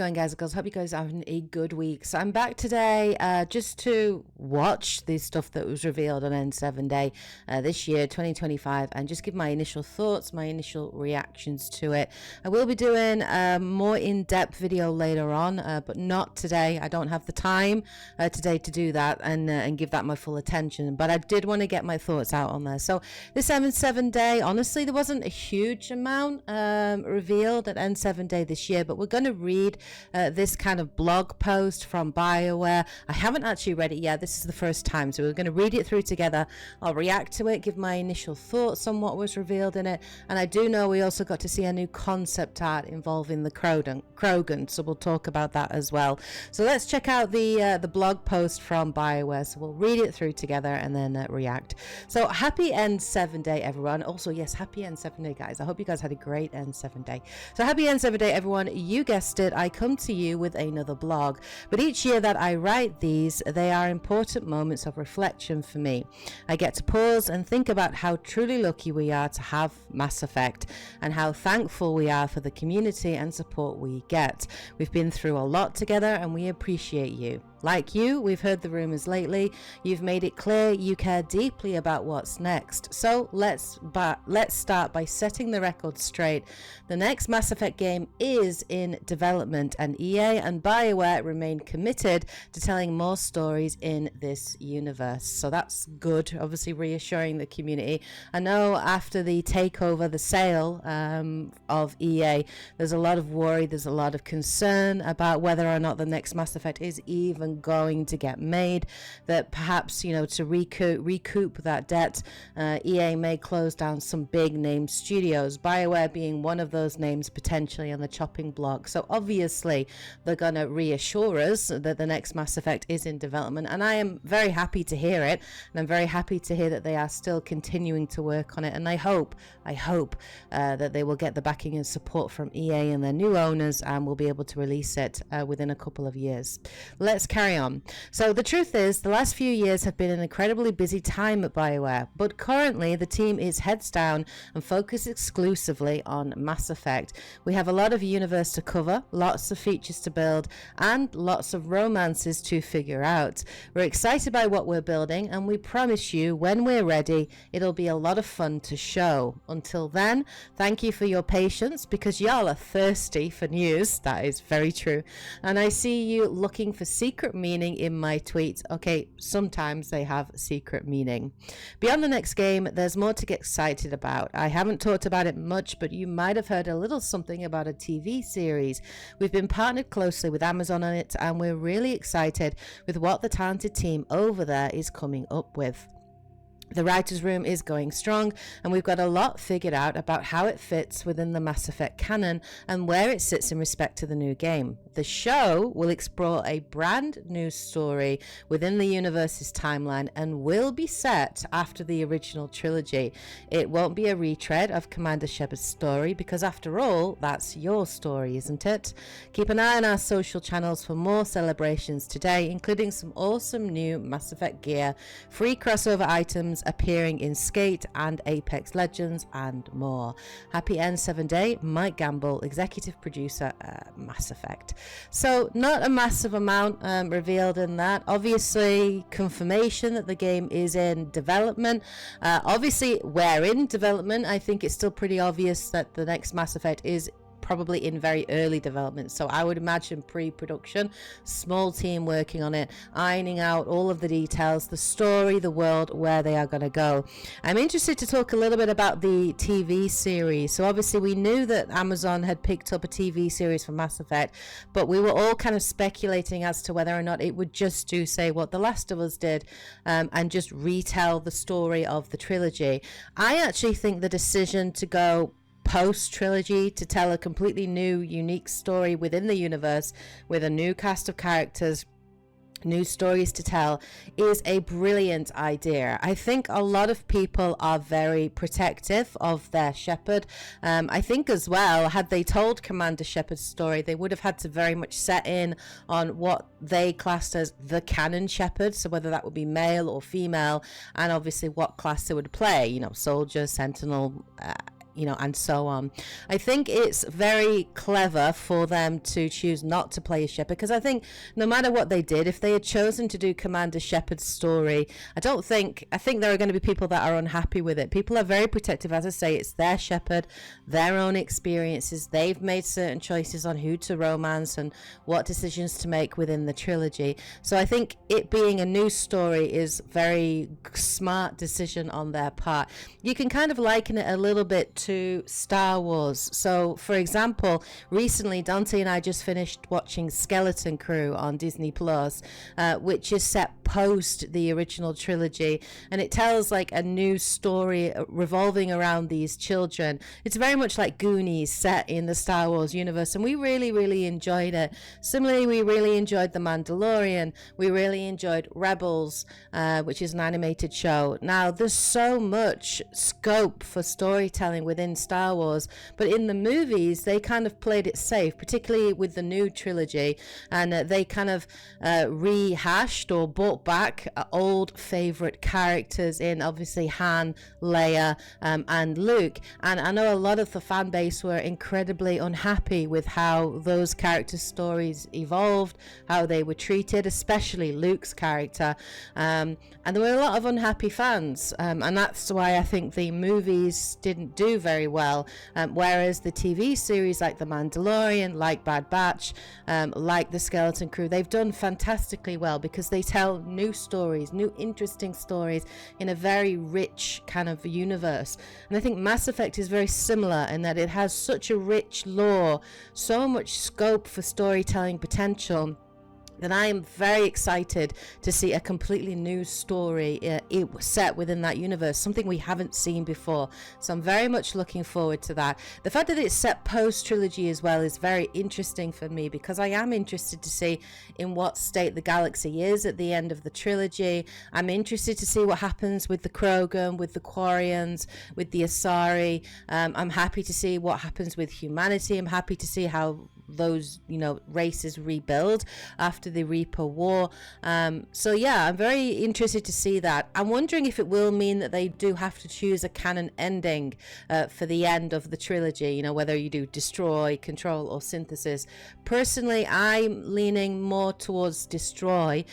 going, guys and girls? Hope you guys are having a good week. So I'm back today just to watch the stuff that was revealed on N7Day this year, 2025, and just give my initial thoughts, my initial reactions to it. I will be doing a more in-depth video later on, but not today. I don't have the time today to do that and give that my full attention, but I did want to get my thoughts out on there. So this N7Day, honestly, there wasn't a huge amount revealed at N7Day this year, but we're going to read this kind of blog post from Bioware. I haven't actually read it yet. This is the first time, so we're going to read it through together. I'll react to it, give my initial thoughts on what was revealed in it, and I do know we also got to see a new concept art involving the Krogan, so we'll talk about that as well. So let's check out the blog post from Bioware. So we'll read it through together and then react. So happy N7Day, everyone. Also, yes, happy N7Day, guys. I hope you guys had a great N7Day. So happy N7Day, everyone. You guessed it, I come to you with another blog, but each year that I write these, they are important moments of reflection for me. I get to pause and think about how truly lucky we are to have Mass Effect and how thankful we are for the community and support we get. We've been through a lot together and we appreciate you. Like you, we've heard the rumors lately. You've made it clear you care deeply about what's next. So let's start by setting the record straight. The next Mass Effect game is in development, and EA and Bioware remain committed to telling more stories in this universe. So that's good, obviously reassuring the community. I know after the takeover, the sale of EA, there's a lot of worry, there's a lot of concern about whether or not the next Mass Effect is even going to get made, that perhaps, you know, to recoup that debt, EA may close down some big name studios, Bioware being one of those names potentially on the chopping block. So obviously they're going to reassure us that the next Mass Effect is in development, and I am very happy to hear it, and I'm very happy to hear that they are still continuing to work on it, and I hope that they will get the backing and support from EA and their new owners, and will be able to release it within a couple of years. Let's carry on. So the truth is, the last few years have been an incredibly busy time at Bioware, but currently the team is heads down and focused exclusively on Mass Effect. We have a lot of universe to cover, lots of features to build, and lots of romances to figure out. We're excited by what we're building, and we promise you, when we're ready, it'll be a lot of fun to show. Until then, thank you for your patience, because y'all are thirsty for news. That is very true. And I see you looking for secret meaning in my tweets. Okay, sometimes they have secret meaning. Beyond the next game, there's more to get excited about. I haven't talked about it much, but you might have heard a little something about a TV series. We've been partnered closely with Amazon on it, and we're really excited with what the talented team over there is coming up with. The writer's room is going strong, and we've got a lot figured out about how it fits within the Mass Effect canon and where it sits in respect to the new game. The show will explore a brand new story within the universe's timeline and will be set after the original trilogy. It won't be a retread of Commander Shepard's story, because after all, that's your story, isn't it? Keep an eye on our social channels for more celebrations today, including some awesome new Mass Effect gear, free crossover items appearing in Skate and Apex Legends, and more. Happy N7Day, Mike Gamble, executive producer, Mass Effect. So not a massive amount revealed in that. Obviously confirmation that the game is in development. Obviously we're in development. I think it's still pretty obvious that the next Mass Effect is probably in very early development, so I would imagine pre-production, small team working on it, ironing out all of the details, the story, the world, where they are going to go. I'm interested to talk a little bit about the TV series. So obviously we knew that Amazon had picked up a TV series for Mass Effect, but we were all kind of speculating as to whether or not it would just do, say, what The Last of Us did, and just retell the story of the trilogy. I actually think the decision to go post-trilogy, to tell a completely new, unique story within the universe with a new cast of characters, new stories to tell, is a brilliant idea. I think a lot of people are very protective of their Shepard. I think as well, had they told Commander Shepard's story, they would have had to very much set in on what they classed as the canon Shepard, so whether that would be male or female, and obviously what class they would play, you know, soldier, sentinel, and so on. I think it's very clever for them to choose not to play a Shepard, because I think no matter what they did, if they had chosen to do Commander Shepard's story, I think there are going to be people that are unhappy with it. People are very protective. As I say, it's their Shepard, their own experiences. They've made certain choices on who to romance and what decisions to make within the trilogy. So I think it being a new story is very smart decision on their part. You can kind of liken it a little bit to Star Wars. So for example, recently Dante and I just finished watching Skeleton Crew on Disney Plus, which is set post the original trilogy, and it tells like a new story revolving around these children. It's very much like Goonies set in the Star Wars universe, and we really enjoyed it. Similarly, we really enjoyed The Mandalorian. We really enjoyed Rebels, which is an animated show. Now there's so much scope for storytelling within Star Wars, but in the movies they kind of played it safe, particularly with the new trilogy, and they kind of rehashed or brought back old favorite characters in obviously Han, Leia, and Luke. And I know a lot of the fan base were incredibly unhappy with how those character stories evolved, how they were treated, especially Luke's character, and there were a lot of unhappy fans, and that's why I think the movies didn't do very well, whereas the TV series like The Mandalorian, like Bad Batch, like The Skeleton Crew, they've done fantastically well because they tell new stories, new interesting stories in a very rich kind of universe. And I think Mass Effect is very similar in that it has such a rich lore, so much scope for storytelling potential, then I am very excited to see a completely new story set within that universe, something we haven't seen before. So I'm very much looking forward to that. The fact that it's set post-trilogy as well is very interesting for me, because I am interested to see in what state the galaxy is at the end of the trilogy. I'm interested to see what happens with the Krogan, with the Quarians, with the Asari. I'm happy to see what happens with humanity. I'm happy to see how those races rebuild after the Reaper War. So yeah, I'm very interested to see that. I'm wondering if it will mean that they do have to choose a canon ending for the end of the trilogy, whether you do Destroy, Control, or Synthesis. Personally, I'm leaning more towards Destroy,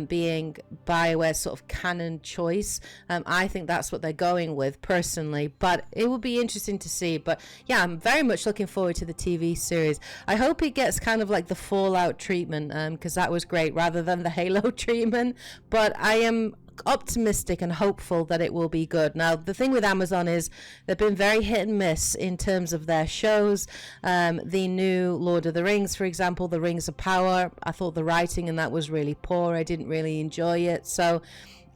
being Bioware's sort of canon choice. I think that's what they're going with personally, but it will be interesting to see. But yeah, I'm very much looking forward to the TV series. I hope it gets kind of like the Fallout treatment, because that was great, rather than the Halo treatment. But I am optimistic and hopeful that it will be good. Now, the thing with Amazon is they've been very hit and miss in terms of their shows. The new Lord of the Rings, for example, The Rings of Power, I thought the writing in that was really poor. I didn't really enjoy it. So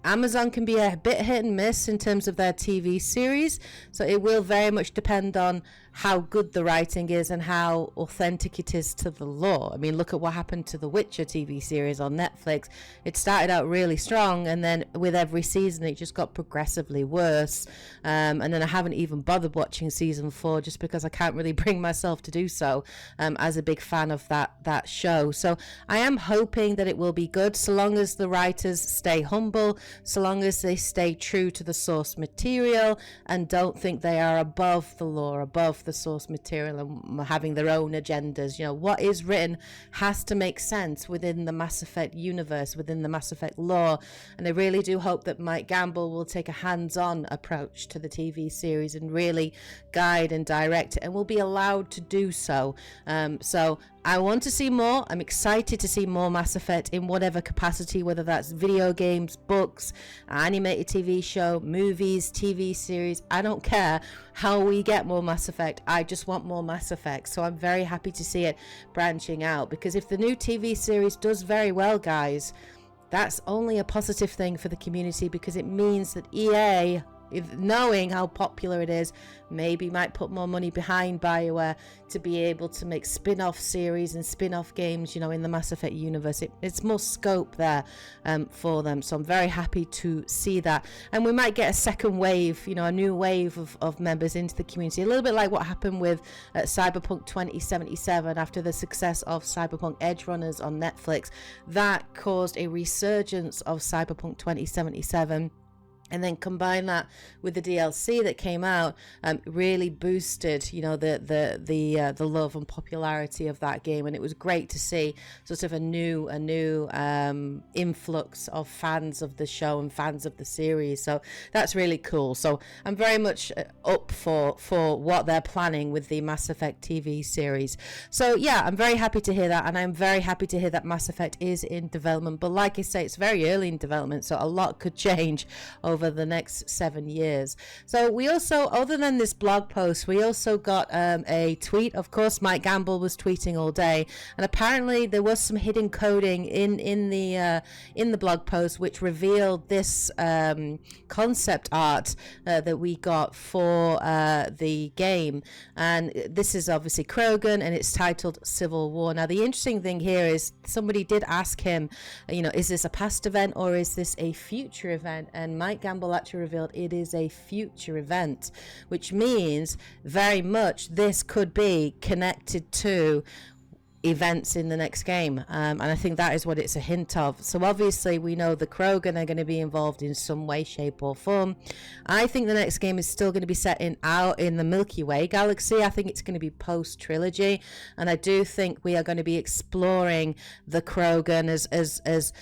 Amazon can be a bit hit and miss in terms of their TV series, so it will very much depend on how good the writing is and how authentic it is to the lore. I mean, look at what happened to the Witcher TV series on Netflix. It started out really strong, and then with every season it just got progressively worse, and then I haven't even bothered watching season 4 just because I can't really bring myself to do so, as a big fan of that show. So I am hoping that it will be good, so long as the writers stay humble, so long as they stay true to the source material and don't think they are above the lore, above the source material, and having their own agendas. What is written has to make sense within the Mass Effect universe, within the Mass Effect lore. And I really do hope that Mike Gamble will take a hands-on approach to the TV series and really guide and direct it, and will be allowed to do so. So I want to see more. I'm excited to see more Mass Effect in whatever capacity, whether that's video games, books, animated TV show, movies, TV series. I don't care how we get more Mass Effect. I just want more Mass Effect. So I'm very happy to see it branching out, because if the new TV series does very well, guys, that's only a positive thing for the community, because it means that EA, knowing how popular it is, maybe might put more money behind Bioware to be able to make spin-off series and spin-off games, in the Mass Effect universe. It's more scope there for them. So I'm very happy to see that. And we might get a second wave, a new wave of members into the community. A little bit like what happened with Cyberpunk 2077 after the success of Cyberpunk Edge Runners on Netflix. That caused a resurgence of Cyberpunk 2077. and then combine that with the DLC that came out, really boosted, you know, the love and popularity of that game, and it was great to see sort of a new influx of fans of the show and fans of the series. So that's really cool. So I'm very much up for what they're planning with the Mass Effect TV series. So yeah, I'm very happy to hear that, and I'm very happy to hear that Mass Effect is in development. But like I say, it's very early in development, so a lot could change over the next 7 years. So we also, other than this blog post, we also got a tweet. Of course, Mike Gamble was tweeting all day, and apparently there was some hidden coding in the blog post which revealed this concept art that we got for the game. And this is obviously Krogan, and it's titled Civil War. Now the interesting thing here is somebody did ask him, you know, is this a past event or is this a future event? And Mike Gamble actually revealed it is a future event, which means very much this could be connected to events in the next game, and I think that is what it's a hint of. So obviously we know the Krogan are going to be involved in some way, shape or form. I think the next game is still going to be set in the Milky Way galaxy. I think it's going to be post trilogy, and I do think we are going to be exploring the Krogan as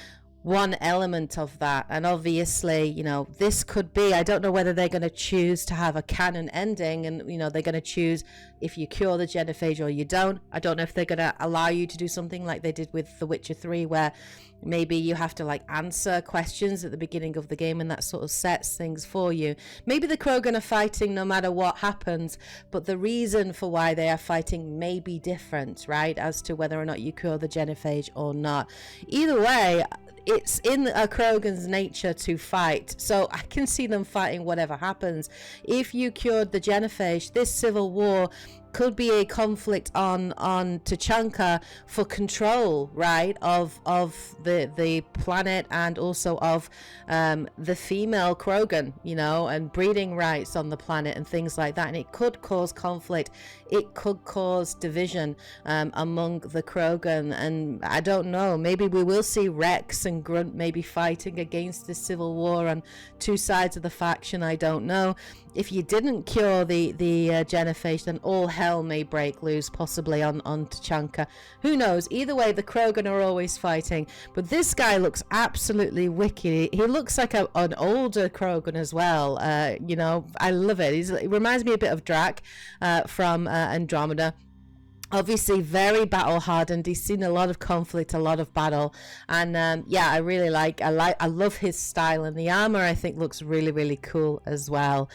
one element of that. And obviously, you know, this could be, I don't know whether they're going to choose to have a canon ending, and you know, they're going to choose if you cure the genophage or you don't. I don't know if they're going to allow you to do something like they did with The Witcher 3, where maybe you have to like answer questions at the beginning of the game, and that sort of sets things for you. Maybe the Krogan are fighting no matter what happens, but the reason for why they are fighting may be different, right, as to whether or not you cure the genophage or not. Either way, it's in a Krogan's nature to fight, so I can see them fighting whatever happens. If you cured the genophage, this civil war could be a conflict on Tachanka for control, right, of the planet, and also of the female Krogan, you know, and breeding rights on the planet and things like that. And it could cause conflict, it could cause division among the Krogan. And I don't know, maybe we will see Rex and Grunt maybe fighting against this civil war on two sides of the faction. I don't know. If you didn't cure the genophage, then all hell may break loose, possibly on Tachanka. Who knows? Either way, the Krogan are always fighting. But this guy looks absolutely wicked. He looks like an older Krogan as well. You know, I love it. He reminds me a bit of Drac from Andromeda. Obviously very battle hardened. He's seen a lot of conflict, a lot of battle, and yeah, I love his style, and the armor I think looks really, really cool as well,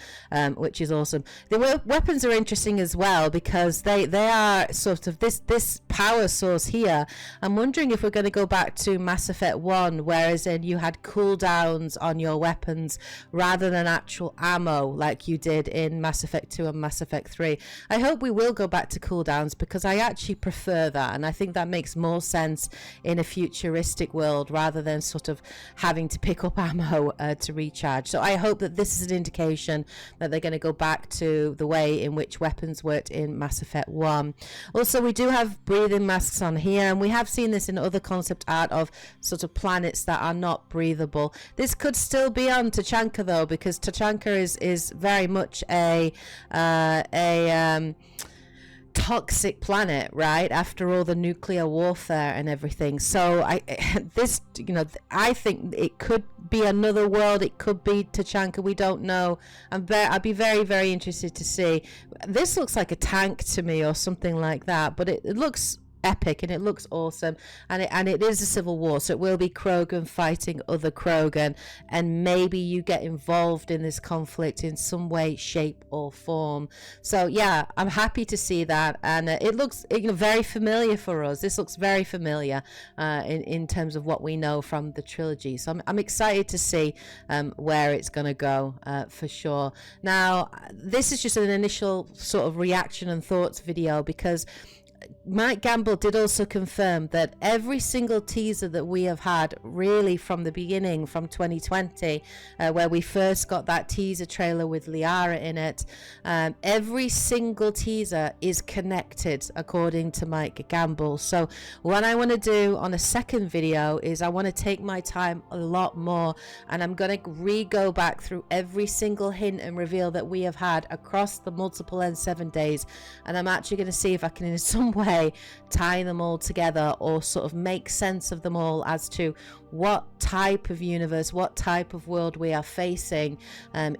which is awesome. The weapons are interesting as well, because they are sort of this power source here. I'm wondering if we're going to go back to Mass Effect 1, whereas in you had cooldowns on your weapons rather than actual ammo like you did in Mass Effect 2 and Mass Effect 3. I hope we will go back to cooldowns, because I actually prefer that, and I think that makes more sense in a futuristic world rather than sort of having to pick up ammo to recharge. So I hope that this is an indication that they're going to go back to the way in which weapons worked in Mass Effect 1. Also, we do have breathing masks on here, and we have seen this in other concept art of sort of planets that are not breathable. This could still be on Tachanka though, because Tachanka is very much a toxic planet, right, after all the nuclear warfare and everything. So I think it could be another world, it could be Tachanka, we don't know. I'd be very, very interested to see. This looks like a tank to me or something like that, but it looks epic and it looks awesome, and it is a civil war, so it will be Krogan fighting other Krogan, and maybe you get involved in this conflict in some way, shape or form. So yeah, I'm happy to see that, and it looks very familiar for us. This looks very familiar in terms of what we know from the trilogy, so I'm excited to see where it's going to go for sure. Now this is just an initial sort of reaction and thoughts video, because Mike Gamble did also confirm that every single teaser that we have had, really from the beginning, from 2020, where we first got that teaser trailer with Liara in it, every single teaser is connected, according to Mike Gamble. So what I want to do on a second video is I want to take my time a lot more, and I'm going to go back through every single hint and reveal that we have had across the multiple N7 days, and I'm actually going to see if I can in some way tie them all together or sort of make sense of them all as to what type of universe, what type of world we are facing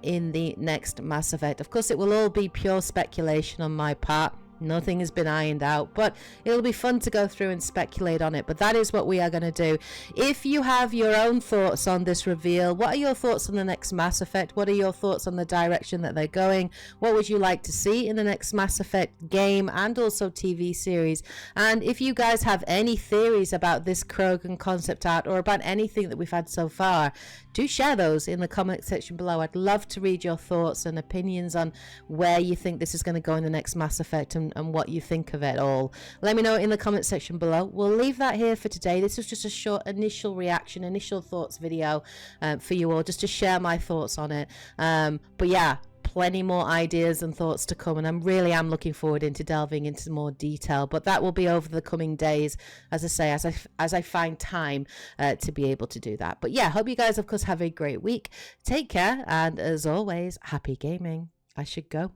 in the next Mass Effect. Of course, it will all be pure speculation on my part. Nothing has been ironed out, but it'll be fun to go through and speculate on it. But that is what we are going to do. If you have your own thoughts on this reveal, what are your thoughts on the next Mass Effect? What are your thoughts on the direction that they're going? What would you like to see in the next Mass Effect game and also TV series? And if you guys have any theories about this Krogan concept art or about anything that we've had so far, do share those in the comment section below. I'd love to read your thoughts and opinions on where you think this is going to go in the next Mass Effect and what you think of it all. Let me know in the comment section below. We'll leave that here for today. This was just a short initial reaction, initial thoughts video for you all, just to share my thoughts on it. But yeah, plenty more ideas and thoughts to come, and I'm looking forward into delving into more detail, but that will be over the coming days, as I say, as I find time to be able to do that. But yeah, hope you guys of course have a great week. Take care, and as always, happy gaming. I should go.